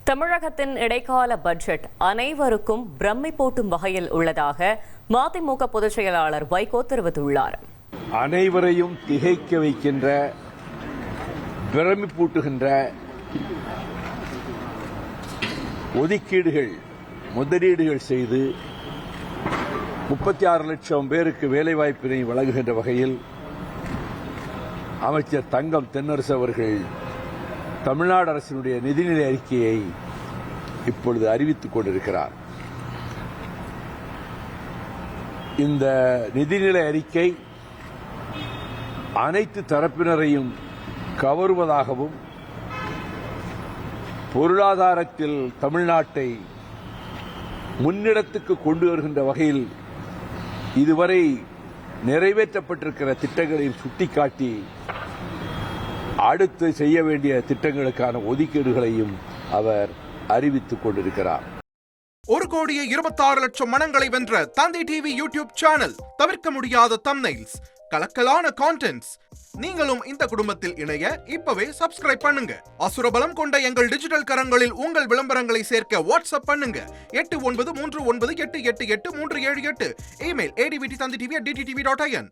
தமிழகத்தின் இடைக்கால பட்ஜெட் அனைவருக்கும் பிரமிப்பூட்டும் வகையில் உள்ளதாக மதிமுக பொதுச் செயலாளர் வைகோ தெரிவித்துள்ளார். அனைவரையும் திகைக்க வைக்கின்ற, பிரமிப்பூட்டுகின்ற ஒதுக்கீடுகள், முதலீடுகள் செய்து 36 லட்சம் பேருக்கு வேலைவாய்ப்பினை வழங்குகின்ற வகையில் அமைச்சர் தங்கம் தென்னரசு அவர்கள் தமிழ்நாடு அரசினுடைய நிதிநிலை அறிக்கையை இப்பொழுது அறிவித்துக் கொண்டிருக்கிறார். இந்த நிதிநிலை அறிக்கை அனைத்து தரப்பினரையும் கவருவதாகவும், பொருளாதாரத்தில் தமிழ்நாட்டை முன்னிடத்துக்கு கொண்டு வருகின்ற வகையில் இதுவரை நிறைவேற்றப்பட்டிருக்கிற திட்டங்களையும் சுட்டிக்காட்டி அடுத்து செய்ய வேண்டிய திட்டங்களுக்கான ஒதுக்கீடுகளையும் அவர் அறிவித்துக் கொண்டிருக்கிறார். 1,26,00,000 மனங்களை வென்ற தந்தி டிவி யூடியூப் சேனல். தவிர்க்க முடியாத தம்ப்நெயில்ஸ், கலக்கலான கான்டென்ட்ஸ். நீங்களும் இந்த குடும்பத்தில் இணைய இப்பவே சப்ஸ்கிரைப் பண்ணுங்க. அசுரபலம் கொண்ட எங்கள் டிஜிட்டல் கரங்களில் உங்கள் விளம்பரங்களை சேர்க்க வாட்ஸ்அப் பண்ணுங்க. 8939888838. Email advttv@dttv.in.